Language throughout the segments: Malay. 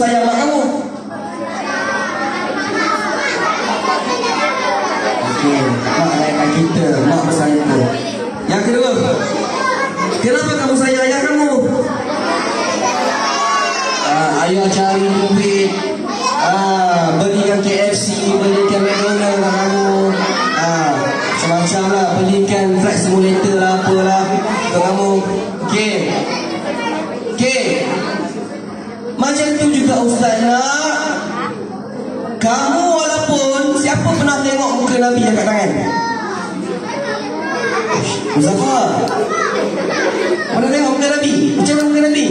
sayang mak kamu? Okey, mak layankan kita, mak bersayang kita. Yang kedua, kenapa kamu sayang ayah kamu? Ayah cari duit, belikan KFC, belikan McDonald kat kamu, semacam lah, belikan flight simulator lah, apalah untuk kamu. Okey, macam tu juga Ustaz nak. Kamu walaupun siapa pernah tengok muka Nabi angkat tangan? Muzaffar, pernah tengok muka Nabi? Macam mana muka Nabi?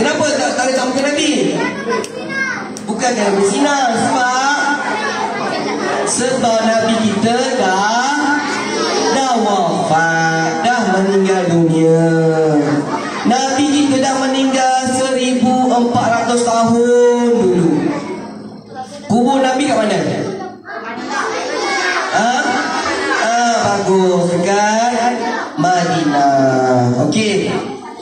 Kenapa tak letak muka Nabi? Bukan kerana bersinar, sebab Nabi kita dah wafat, dah meninggal dunia. Nabi kita dah meninggal 1400 tahun dulu. Kubur Nabi kat mana? Bagus, dekat Madinah. Okey,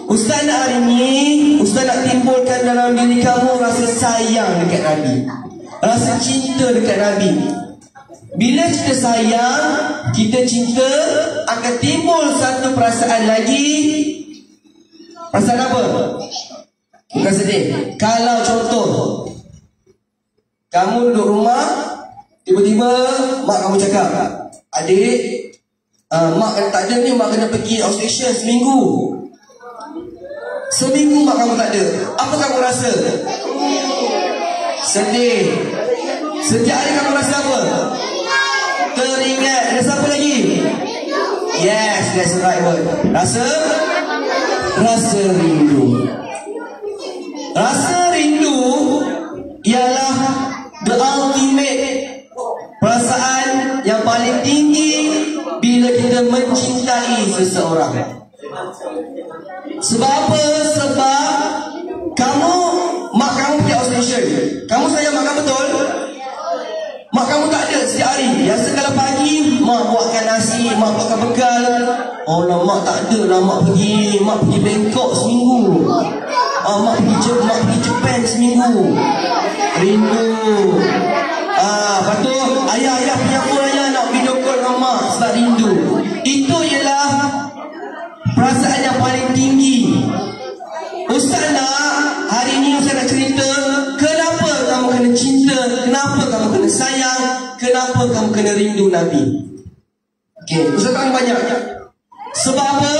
Ustaz nak hari ni, Ustaz nak timbulkan dalam diri kamu rasa sayang dekat Nabi, rasa cinta dekat Nabi. Bila kita sayang, kita cinta, akan timbul satu perasaan lagi. Perasaan apa? Bukan sedih. Kalau contoh, kamu duduk rumah, tiba-tiba mak kamu cakap, adik, mak kena tak ada ni, mak kena pergi outstation seminggu. Seminggu mak kamu tak ada. Apa kamu rasa? Sedih. Setiap hari kamu rasa apa? Teringat. Rasa apa lagi? Yes, that's the right word. Rasa rindu. Rasa rindu ialah the ultimate perasaan yang paling tinggi bila kita mencintai seseorang. Sebab apa? Sebab kamu, mak kamu pergi outstation, kamu sayang mak kamu betul? Mak kamu tak ada setiap hari. Biasa kalau pagi mak buatkan nasi, mak buatkan bekal. Oh lah, mak tak ada lah, mak pergi Bangkok seminggu. Mak pergi Japan seminggu. Rindu. Lepas tu ayah punya phone, ayah nak video call dengan mak sebab rindu. Itu ialah perasaan yang paling tinggi. Ustaz nak, hari ni Ustaz nak cerita kenapa kamu kena cinta, kenapa kamu kena sayang, kenapa kamu kena rindu Nabi. Okey, Ustaz tahu banyak. Sebab apa?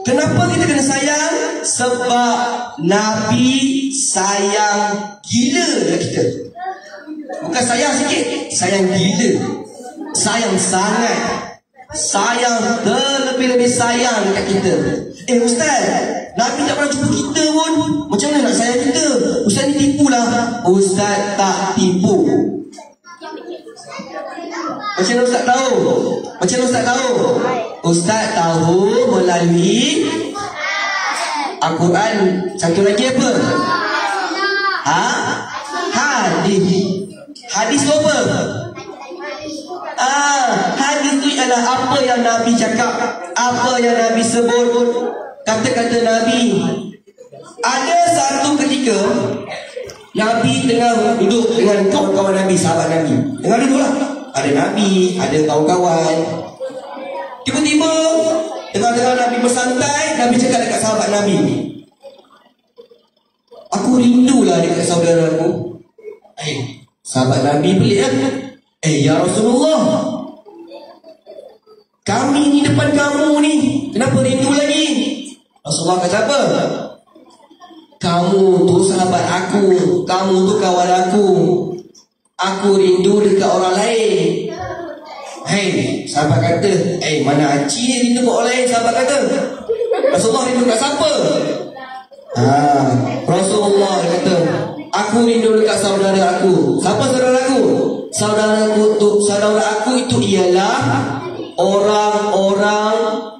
Kenapa kita kena sayang? Sebab Nabi sayang gila dengan kita. Bukan sayang sikit, sayang gila, sayang sangat, sayang terlebih-lebih sayang dekat kita. Ustaz, Nabi tak pernah jumpa kita pun, macam mana nak sayang kita? Ustaz ni tipu lah. Ustaz tak tipu. Macam mana Ustaz tahu? Ustaz tahu melalui Al-Quran. Satu lagi apa? Hadis tu apa? Hadis tu adalah apa yang Nabi cakap, apa yang Nabi sebut, kata-kata Nabi. Ada satu ketika Nabi tengah duduk dengan kawan-kawan Nabi, sahabat Nabi. Dengar dulu lah. Ada Nabi, ada kawan-kawan. Tiba-tiba tengah-tengah Nabi bersantai, Nabi cakap dekat sahabat Nabi, aku rindulah dekat saudaraku. Sahabat Nabi pelik kan? Ya Rasulullah, kami ni depan kamu ni, kenapa rindu lagi? Rasulullah kata apa? Kamu tu sahabat aku, kamu tu kawan aku rindu dekat orang lain. Sahabat kata, mana Haji ni rindu dekat orang lain? Sahabat kata, Rasulullah rindu dekat siapa? Rasulullah kata, aku rindu dekat saudara aku. Siapa saudara aku? Saudara aku itu ialah orang-orang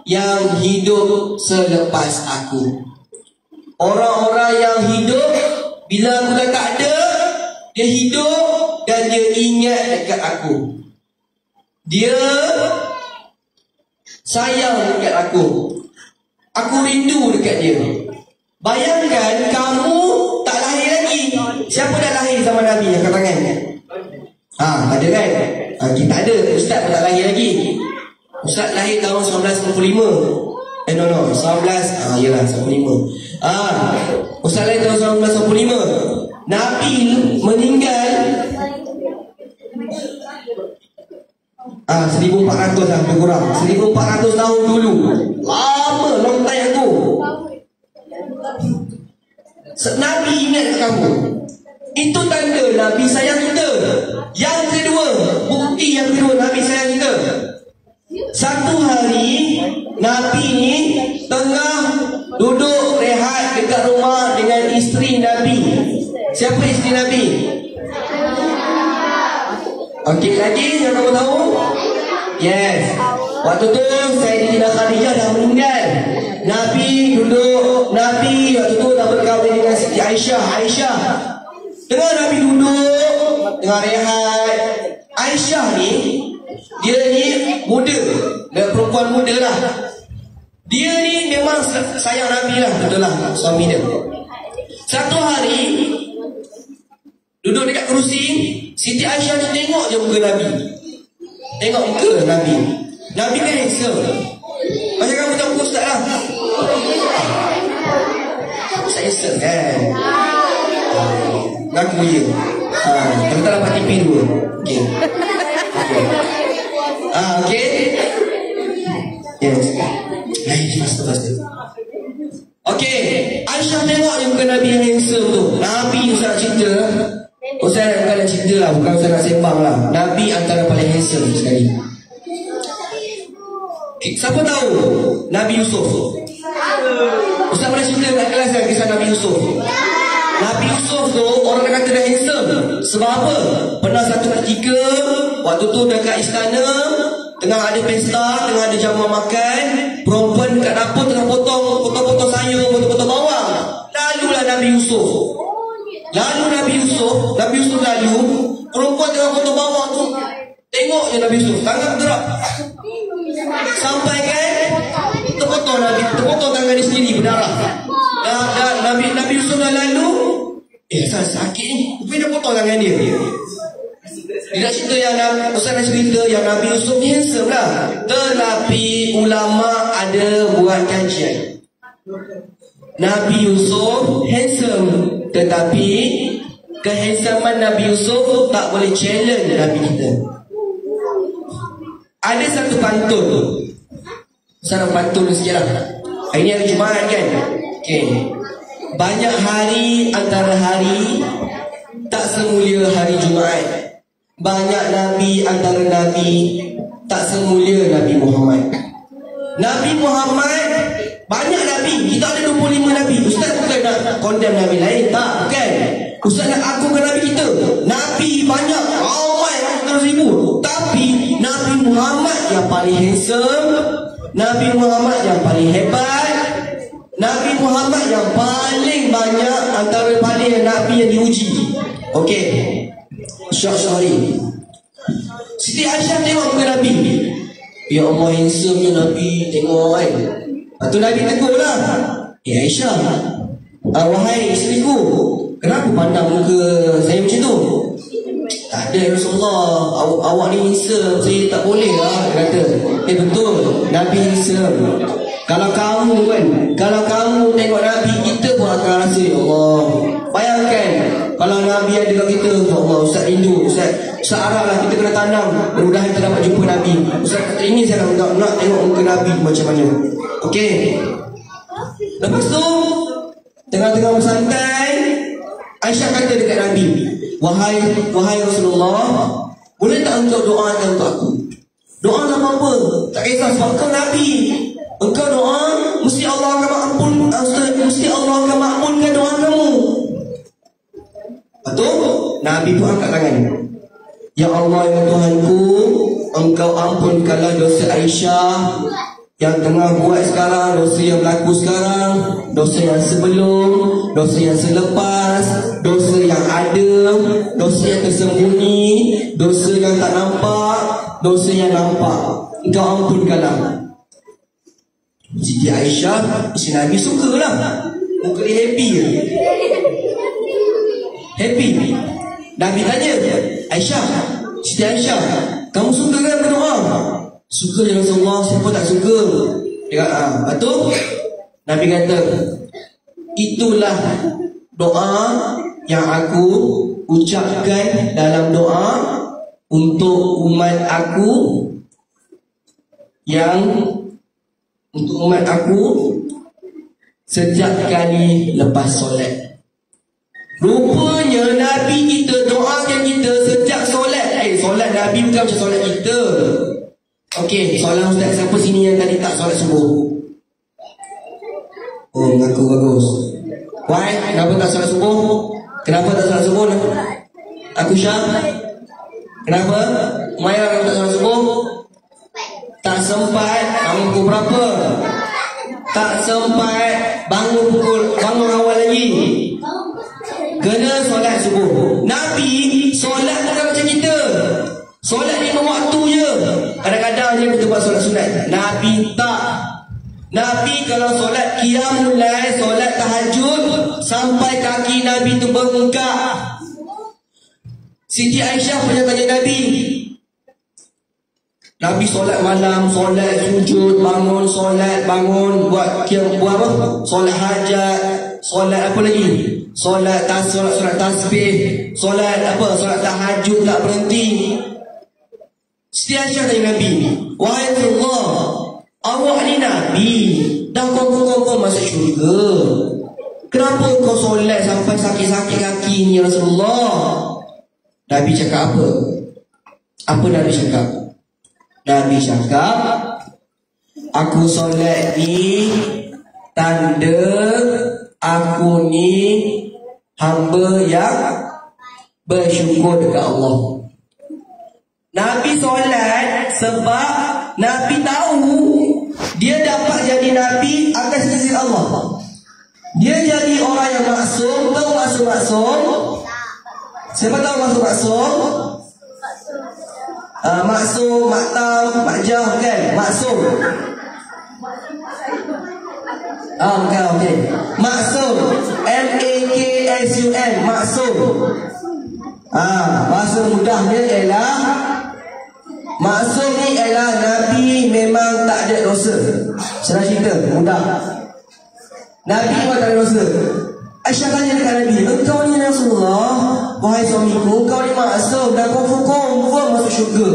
yang hidup selepas aku. Orang-orang yang hidup bila aku dah tak ada, dia hidup dan dia ingat dekat aku. Dia sayang dekat aku. Aku rindu dekat dia. Bayangkan kamu tak lahir lagi. Siapa dah lahir zaman Nabi? Angkat tangan. Ada kan? Kita ada. Ustaz pun tak lahir lagi. Ustaz lahir tahun 1995. No 19 yelah 95. Ustaz lahir tahun 1995. Nabi meninggal 1400 lah, lebih kurang 1400 tahun dulu. Lama, long time ago. Nabi ingat kamu. Itu tanda Nabi sayang kita. Yang kedua, bukti yang kedua Nabi sayang kita. Satu hari Nabi ni tengah duduk rehat dekat rumah dengan isteri Nabi. Siapa isteri Nabi? Okey, lagi yang kamu tahu? Yes. Waktu tu Sayyidina Khadijah dah meninggal. Nabi waktu tu dah berkahwin dengan Siti Aisyah. Tengah Nabi duduk, tengah rehat. Aisyah ni, dia ni muda, dia perempuan muda lah. Dia ni memang sayang Nabi lah, betul lah, suami dia. Satu hari duduk dekat kerusi, Siti Aisyah ni tengok je muka Nabi. Tengok muka Nabi. Nabi kan handsome. Macam kamu tahu ustaz lah. Ustaz handsome kan? Ngaku je. Tapi tak dapat tipi dua. Okay. Okay. Yes. Faster. Okay. Aisyah tengok je muka Nabi yang handsome tu. Nabi ustaz cerita. Ustaz bukan nak cerita lah, bukan Ustaz nak sembang lah. Nabi antara paling handsome sekali. Siapa tahu Nabi Yusuf? Ustaz pernah cerita kat kelas kan kisah Nabi Yusuf. Nabi Yusuf tu orang dah kata dia handsome. Sebab apa? Pernah satu ketika waktu tu dekat istana, tengah ada pesta, tengah ada jamuan makan, perempuan kat dapur tengah potong sayur, potong bawang. Lalulah Nabi Yusuf. Nabi Yusuf lalu, perempuan tengah potong bawang tu, tengok je Nabi Yusuf, tangan bergerak. Sampai kan terpotong tangan dia sendiri berdarah. Dan Nabi Yusuf dah lalu, sakit ni, tapi dia potong tangan dia. Tidak cerita yang Ustaz nak cerita yang Nabi Yusuf ni handsome lah. Tetapi ulama ada buat kajian. Nabi Yusuf handsome, tetapi kehandsoman Nabi Yusuf tak boleh challenge Nabi kita. Ada satu pantun. Sana pantun sikit lah. Hari ni hari Jumaat kan? Okay. Banyak hari antara hari, tak semulia hari Jumaat. Banyak Nabi antara Nabi, tak semulia Nabi Muhammad. Nabi Muhammad, banyak Nabi. Kita ada 25 Nabi. Ustaz bukan nak condemn Nabi lain, tak, bukan. Ustaz nak agungkan Nabi kita. Nabi banyak, ramai, 100,000. Tapi Nabi Muhammad yang paling handsome, Nabi Muhammad yang paling hebat, Nabi Muhammad yang paling banyak antara paling Nabi yang diuji. Okey, sorry. Siti Aisyah tengok muka Nabi. Ya Allah, handsome je Nabi, tengok kan. Lepas tu Nabi tegur lah. Aisyah, wahai isteriku, kenapa pandang muka saya macam tu? Tak ada Rasulullah, awak ni handsome, saya tak boleh lah. Dia kata, betul, Nabi handsome. Kalau kamu tengok Nabi, kita pun akan rasa, ya Allah. Bayangkan kalau Nabi ada kat kita, ya Allah, Ustaz rindu, Ustaz harap lah kita kena tanam, mudah-mudahan kita dapat jumpa Nabi. Ustaz kata ini saya nak tengok muka Nabi macam mana. Okey. Lepas tu tengah-tengah bersantai, Aisyah kata dekat Nabi, Wahai Rasulullah, boleh tak engkau doakan untuk aku? Doa tak apa-apa, tak kisah sebab engkau Nabi. Engkau doa, mesti Allah akan makbulkan doa kamu. Betul? Nabi pun angkat tangan. Ya Allah, ya Tuhanku, engkau ampunkanlah dosa Aisyah yang tengah buat sekarang, dosa yang berlaku sekarang, dosa yang sebelum, dosa yang selepas, dosa yang ada, dosa yang tersembunyi, dosa yang tak nampak, dosa yang nampak. Engkau ampunkanlah. Siti Aisyah, isteri Nabi sukalah. Muka dia happy je. Happy. Nabi tanya, Aisyah, Siti Aisyah, kamu suka kan berdoa? Suka ya Rasulullah, siapa tak suka? Dia kata, lepas tu Nabi kata, itulah doa yang aku ucapkan dalam doa untuk umat aku setiap kali lepas solat. Rupanya Nabi kita doakan kita setiap solat. Solat Nabi bukan macam solat kita. Okey, soalan ustaz, siapa sini yang tadi tak solat subuh? Oh, mengaku bagus. Why? Kenapa tak solat subuh? Kenapa tak solat subuh? Aku Syah. Kenapa? Umayyah kenapa tak solat subuh? Tak sempat. Bangun pukul berapa? Tak sempat bangun awal lagi. Kena solat subuh. Nabi solat bukan macam kita. Solat 5 waktu je. Kadang-kadang dia kita buat solat sunat. Nabi tak. Nabi kalau solat qiyamul lail, solat tahajud, sampai kaki Nabi tu bengkak. Siti Aisyah pernah tanya Nabi. Nabi solat malam, solat sujud, bangun, solat, bangun, buat apa? Solat hajat, solat apa lagi? Solat tasbih, solat apa? Solat tahajud tak berhenti. Siti Aisyah tanya Nabi, wahai Rasulullah, awak ni Nabi, dah kau masuk syurga. Kenapa kau solat sampai sakit-sakit kaki ni Rasulullah? Nabi cakap apa? Apa Nabi cakap? Nabi cakap, aku solat ni tanda aku ni hamba yang bersyukur dekat Allah. Nabi solat sebab Nabi tahu dia dapat jadi Nabi atas izin Allah. Dia jadi orang yang maksum. Tahu maksum? Siapa tahu maksum? Maksum, maktam, makjah kan? Maksum. Bukan, okey. Maksum. M-A-K-S-U-M. Maksum. Bahasa mudahnya ialah maksum ni ialah Nabi memang tak ada dosa. Senang cerita, mudah. Nabi memang tak ada dosa. Aisyah tanya dekat Nabi, engkau ni Rasulullah, wahai suamiku, engkau ni maksum dan confirm masuk syurga.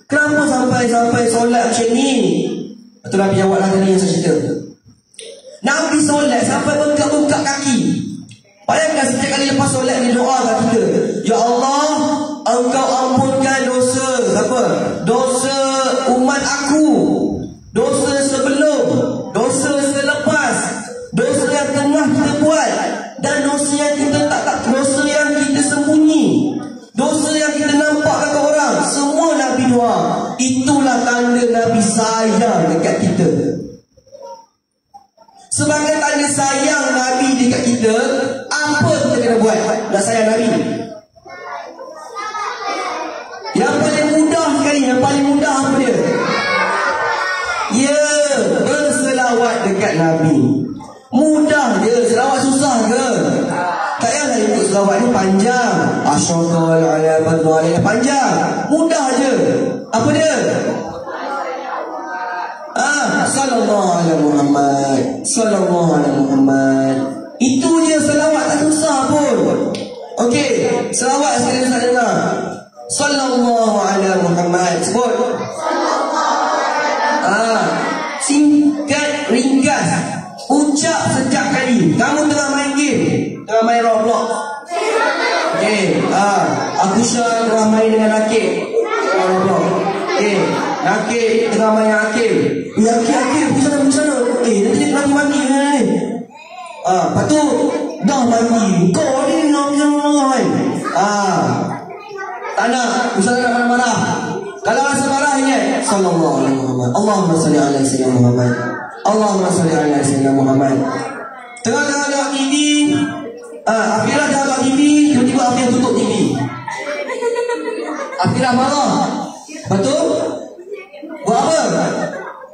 Kenapa sampai solat macam ni? Betul Nabi jawablah tadi yang saya cerita. Nabi solat sampai bengkak-bengkak kaki. Bayangkan setiap kali lepas solat dia doa kat kita, ya Allah, engkau ampunkan dosa apa? Dosa umat aku, dosa sebelum, dosa selepas, dosa yang tengah kita buat, dan dosa yang kita dosa yang kita sembunyi, dosa yang kita nampak kat orang. Semua Nabi doa. Itulah tanda Nabi sayang dekat kita. Sebagai tanda sayang Nabi dekat kita, apa kita kena buat nak sayang Nabi? Yang paling mudah sekali, yang paling mudah apa dia? Ya, berselawat dekat Nabi. Mudah je, selawat susah ke? Tak payahlah ikut selawat ni panjang. Asyhadu an la ilaha illallah, panjang. Mudah je. Apa dia? Sallallahu alaihi Muhammad, sallallahu alaihi Muhammad. Itu je selawat, tak susah pun. Okey, selawat sekali saya dengar. Sallallahu alaihi Muhammad. Sebut. Singkat, ringkas. Ucap setiap kali. Kamu tengah main game, tengah main Roblox. Okey, aku Syah tengah main dengan Akib Roblox. Okey, Akib tengah main Akib. Akib pergi sana. Nanti dia nak mandi ni. Lepas tu dah mandi. Kau ni nak main. Tak nak, Ustaz nak marah-marah. Kalau rasa marah ingat sallallahu alaihi Muhammad. Allahumma salli ala sayyidina Muhammad. Allahumma salli ala sayyidina Muhammad. Tengah-tengah tengok TV, Afirah dah tengok TV, tiba-tiba Afirah tutup TV. Afirah marah. Lepas tu buat apa?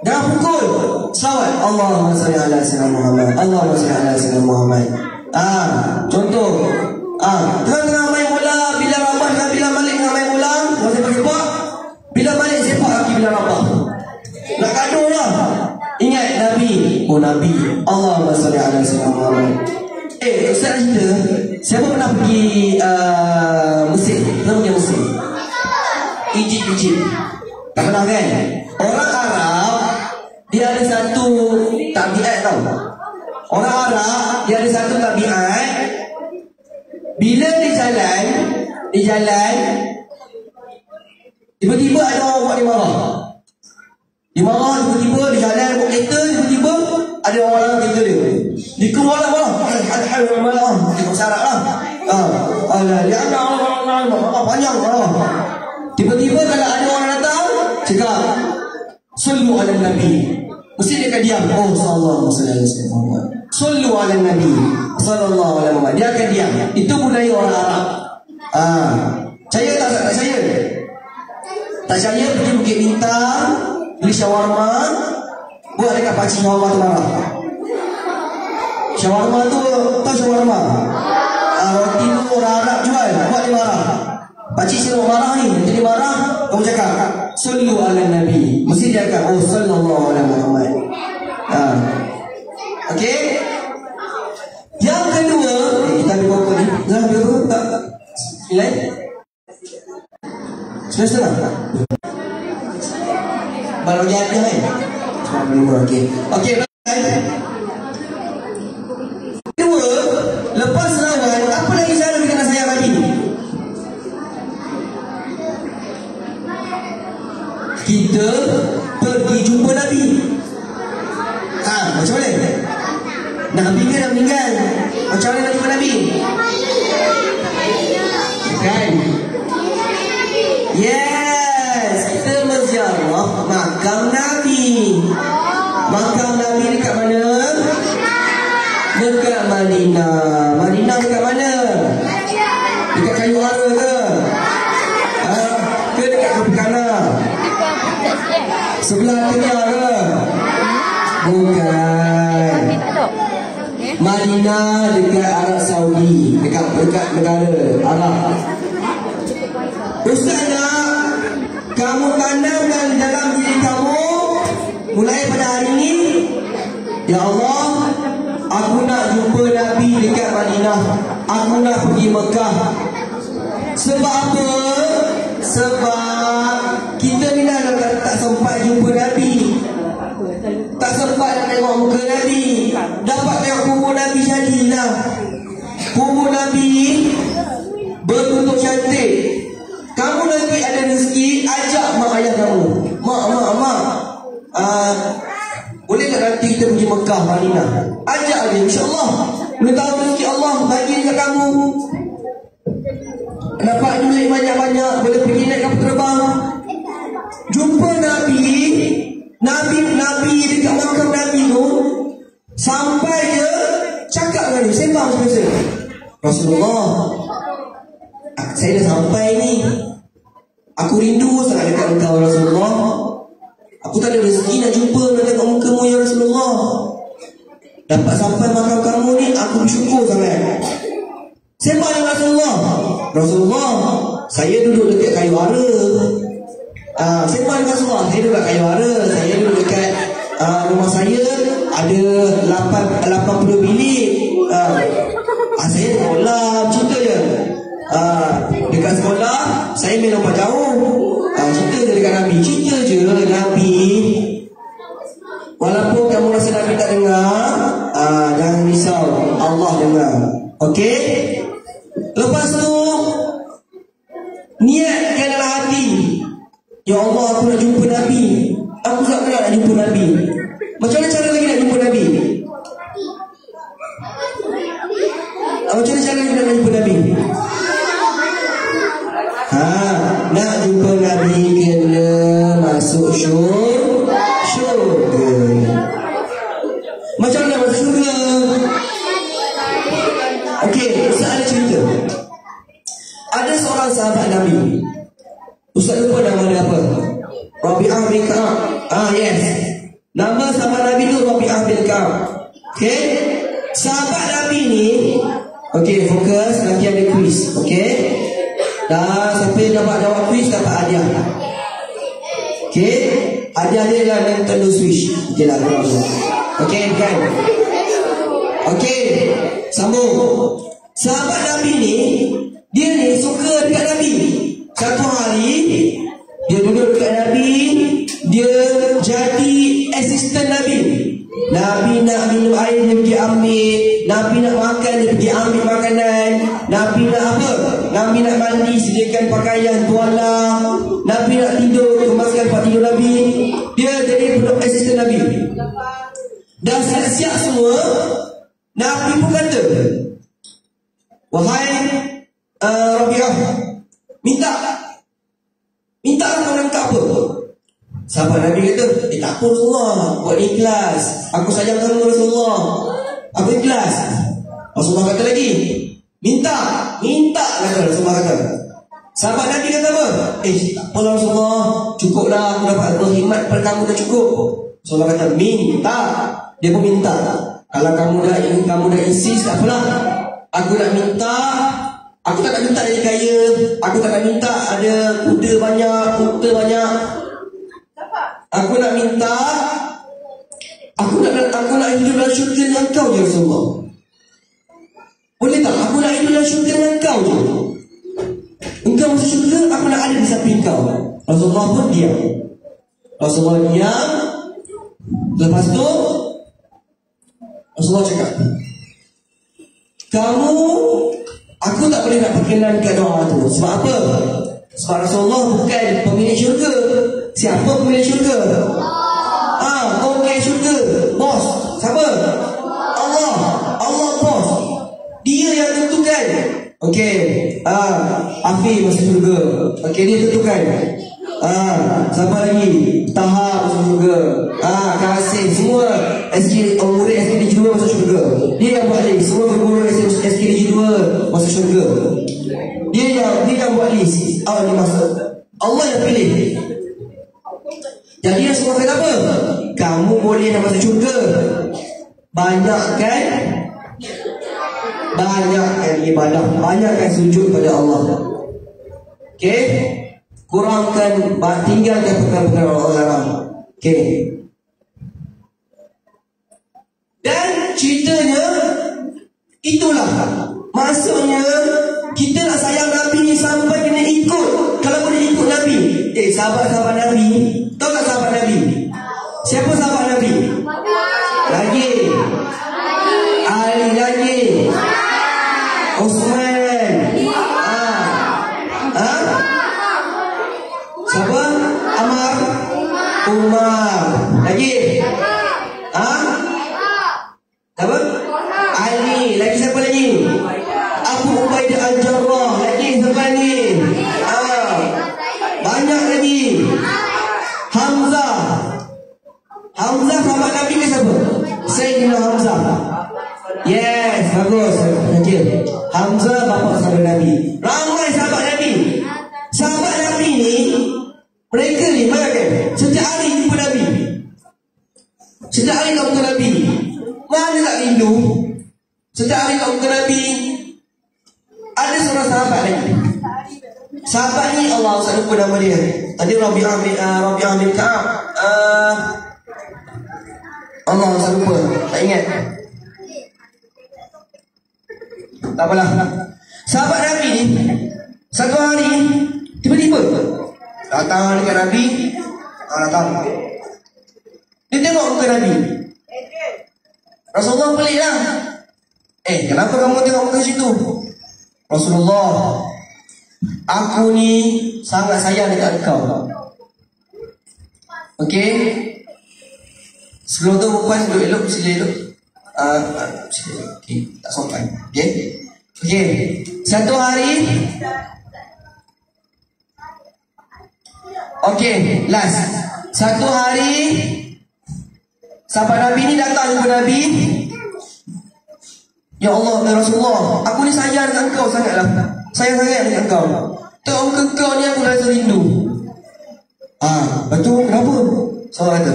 Jangan pukul. Sawat. Allahumma salli ala sayyidina Muhammad. Allahumma salli ala sayyidina Muhammad. Contoh. Tengah-tengah main bola, bila Rabah dengan bila Malik dengan main bola, kalau saya sepak, bila Malik sepak lagi bila Rabah. Nak gaduh lah. Ingat Nabi. Oh Nabi. Allahumma salli ala sayyidina Muhammad. Ustaz cerita, siapa pernah pergi Mesir? Pernah pergi Mesir? Egypt. Tak pernah kan? Orang Arab, dia ada satu tabiat tau. Orang Arab, dia ada satu tabiat. Bila dia jalan, tiba-tiba ada orang buat dia marah. Dia marah, tiba-tiba dia jalan buat kereta, tiba-tiba ada orang lain kereta dia. Dia keluar lah marah. Alhamdulillah. Dia syarat lah. Dia ada panjang marah. Tiba-tiba kalau ada orang datang, cakap sallu ala Nabi. Mesti dia akan diam. Oh sallallahu alaihi wasallam. Sallu ala Nabi sallallahu alaihi wasallam. Dia akan diam. Itu budaya orang Arab. Saya tak saya. Tak saya pergi Bukit Bintang, beli shawarma, buat dekat pakcik shawarma tu marah. Shawarma tu, tahu shawarma? Roti tu orang Arab jual, buat dia marah. Pakcik saya marah ni, jadi marah, kamu cakap sallu ala Nabi. Mesti dia akan sallallahu alaihi Muhammad. Okey. Yang kedua, kita ambil berapa ni? Dah ambil berapa? Tak. Nilai? 9.5. Baru lagi ada kan? 95. Okey. Okey. Kedua, lepas lawan, apa lagi cara kita nak sayang Nabi? Kita pergi jumpa Nabi. Macam mana? Nabi kan dah meninggal. Macam mana nak jumpa Nabi? Kan? Yes, kita menziarah makam Nabi. Makam Nabi dekat mana? Dekat Madinah. Madinah dekat mana? Dekat Kayu Ara ke? Ke dekat Tropicana? Sebelah Kenyar ke? Bukan. Madinah dekat Arab Saudi, dekat negara Arab. Ustaz nak kamu tanamkan dalam diri kamu mulai pada hari ini, ya Allah, aku nak jumpa Nabi dekat Madinah. Aku nak pergi Mekah. Sebab apa? Sebab kita ni dah tak sempat jumpa Nabi, tak sempat nak tengok muka Nabi. Dapat tengok kubur Nabi, jadilah kubur Nabi berbentuk cantik. Kamu nanti ada rezeki, ajak mak ayah kamu. Mak, boleh tak nanti kita pergi Mekah, Madinah? Ajak dia, insyaAllah. Boleh tahu rezeki Allah bagi dekat kamu. Dapat duit banyak-banyak, boleh pergi naik kapal terbang. Jumpa Nabi dekat makam Nabi tu. Sampai je cakap dengan dia, sembang sebiasa. Rasulullah, saya dah sampai ni. Aku rindu sangat dekat engkau Rasulullah. Aku tak ada rezeki nak jumpa, nak tengok mukamu ya Rasulullah. Dapat sampai makam kamu ni, aku bersyukur sangat. Sembang dengan Rasulullah. Rasulullah, saya duduk dekat Kayu Ara. Sembang dengan Rasulullah, saya duduk dekat Kayu Ara. Saya duduk dekat rumah saya ada 80 bilik. Saya sekolah, cerita je. Dekat sekolah saya main lompat jauh. Cerita je dekat Nabi. Cerita je Nabi. Walaupun kamu rasa Nabi tak dengar, jangan risau, Allah dengar. Okey. Lepas tu niatkan dalam hati, ya Allah, aku nak jumpa Nabi. Aku sangat nak jumpa Nabi. Macam mana cara lagi nak jumpa Nabi? Macam mana cara lagi nak jumpa Nabi? Nak jumpa Nabi kena masuk syurga. Macam mana masuk syurga? Okey, Ustaz ada cerita. Ada seorang sahabat Nabi. Ustaz lupa nama dia apa? Rabi'ah bin Ka'ab. Yes. Nama sahabat Nabi tu Rabi'ah bin Ka'ab. Okey. Sahabat Nabi ni, okey, fokus, nanti ada kuis. Okey. Dan siapa yang dapat jawab kuis dapat hadiah. Okey. Hadiah dia lah Nintendo Switch. Okey lah. Okey kan. Okey. Sambung. Sahabat Nabi ni, dia ni suka dekat Nabi. Satu hari dia duduk dekat Nabi, dia jadi asisten Nabi. Nabi nak minum air, dia pergi ambil. Nabi nak makan, dia pergi ambil makanan. Nabi nak apa? Nabi nak mandi, sediakan pakaian, tuala. Nabi nak tidur, kemaskan tempat tidur Nabi. Dia jadi asisten Nabi. Dah siap-siap semua, Nabi pun kata, wahai Rabi'ah, minta kau nak minta apa? Sahabat Nabi kata, tak apa Rasulullah, buat ikhlas. Aku sayang kamu Rasulullah, aku ikhlas. Rasulullah kata lagi, minta kata Rasulullah kata. Sahabat Nabi kata apa? Tak apa Rasulullah, cukup dah, aku dapat berkhidmat pada kamu dah cukup. Rasulullah kata, minta. Dia pun minta. Kalau kamu dah insist, tak apalah. Aku nak minta. Aku tak nak minta jadi kaya. Aku tak nak minta ada kuda banyak. Aku nak minta, aku nak hidup dalam syurga dengan kau je Rasulullah. Boleh tak? Aku nak hidup dalam syurga dengan kau je. Engkau masuk syurga, aku nak ada di samping kau. Rasulullah pun diam. Rasulullah diam. Lepas tu Rasulullah cakap, aku tak boleh nak perkenankan doa tu. Sebab apa? Sebab Rasulullah bukan pemilik syurga. Siapa pemilik syurga? Pemilik syurga, bos. Siapa? Allah bos. Dia yang tentukan. Okey. Afi masuk syurga. Okey, dia tentukan. Siapa lagi? Tahap masuk syurga. Kasih semua murid SKDG 2 masuk syurga. Dia yang buat list. Semua guru SKDG 2 masuk syurga. Dia yang buat list. Dia masuk. Allah yang pilih. Jadi Rasulullah kata apa? Kamu boleh nak masuk syurga. Banyakkan ibadah, banyakkan sujud pada Allah. Okey? Tinggalkan perkara-perkara Allah larang. Okey. Dan ceritanya itulah. Maksudnya kita nak sayang Nabi ni sampai kena ikut. Kalau boleh ikut Nabi. Sahabat-sahabat Nabi, tahu tak sahabat Nabi? Siapa sahabat Nabi? Lagi Ali lagi Osman. Siapa? Umar. Lagi? Siapa? Ali. Lagi siapa lagi? Abu Ubaidah Al-Jarrah. Lagi siapa lagi? Banyak lagi. Hamzah sahabat Nabi ke siapa? Sayyidina Hamzah. Yes, bagus. Okay. Hamzah bapa sahabat Nabi. Ramai sahabat Nabi. Sahabat Nabi ni, mereka ni bayangkan, setiap hari jumpa Nabi. Setiap hari tak muka Nabi. Mana tak rindu? Setiap hari tak muka Nabi. Ada seorang sahabat lagi. Sahabat ni Allah saya lupa nama dia. Tadi Rabi'ah bin Ka'ab. Allah saya lupa, tak ingat. Tak apalah. Sahabat Nabi ni satu hari tiba-tiba datang dekat Nabi. Datang. Dia tengok muka Nabi. Rasulullah pelik lah. Kenapa kamu tengok muka situ? Rasulullah, aku ni sangat sayang dekat engkau. Okey. Sebelum tu perempuan duduk elok, sila elok. Okey, tak sopan. Okey. Satu hari. Okey, last. Satu hari sahabat Nabi ni datang kepada Nabi. Ya Allah, ya Rasulullah, aku ni sayang dengan engkau sangatlah. Sayang sangat dengan engkau. Tengok muka kau ni aku rasa rindu. Betul, kenapa? Sahabat kata,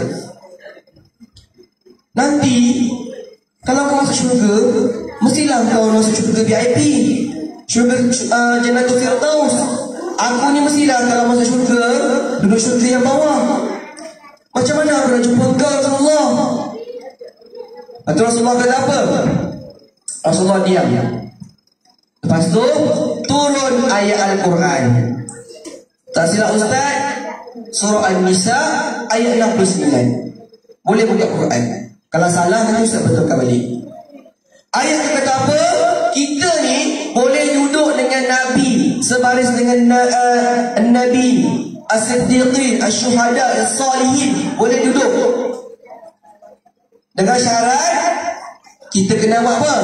Nanti kalau kau masuk syurga, mestilah kau masuk syurga VIP, syurga Jannatul Firdaus. Aku ni mestilah kalau masuk syurga, duduk syurga yang bawah. Macam mana aku nak jumpa kau Rasulullah? Atau Rasulullah kata apa? Rasulullah diam. Lepas tu turun ayat Al-Quran. Tak silap Ustaz, surah An-Nisa ayat 69. Boleh buka Quran. Kalau salah nanti Ustaz betulkan balik. Ayat kata apa? Kita ni boleh duduk dengan Nabi, sebaris dengan Nabi, As-Siddiqin, As-Syuhada, As-Salihin. Boleh duduk. Dengan syarat kita kena buat apa?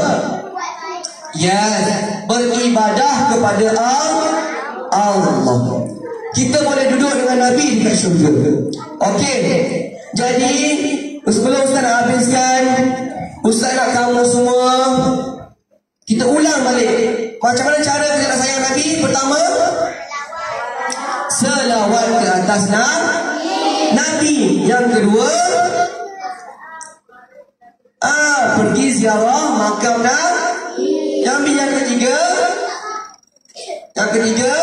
Yes, beribadah kepada Allah. Kita boleh duduk dengan Nabi dekat syurga. Okey. Jadi sebelum Ustaz nak habiskan, Ustaz nak kamu semua kita ulang balik. Macam mana cara kita nak sayang Nabi? Pertama, selawat ke atas Nabi. Yang kedua, pergi ziarah makam Nabi. Yang ketiga,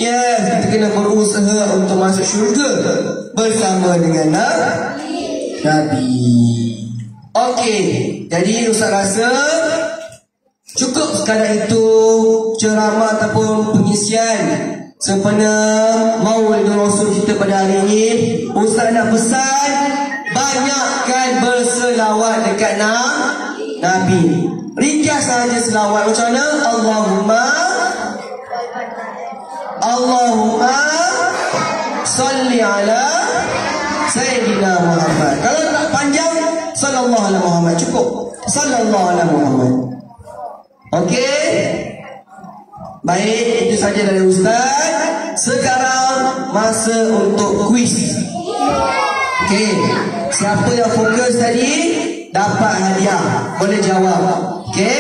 yes, kita kena berusaha untuk masuk syurga bersama dengan Nabi. Okey, jadi Ustaz rasa cukup sekadar itu ceramah ataupun pengisian sempena Maulidul Rasul kita pada hari ini. Ustaz nak pesan, banyakkan berselawat dekat Nabi. Ringkas saja selawat macam mana? Allahumma salli ala Sayyidina Muhammad. Kalau tak panjang, sallallahu alaihi Muhammad cukup. Sallallahu alaihi Muhammad. Okey. Baik, itu saja dari Ustaz. Sekarang masa untuk kuis. Okey. Siapa yang fokus tadi dapat hadiah. Boleh jawab. Okey.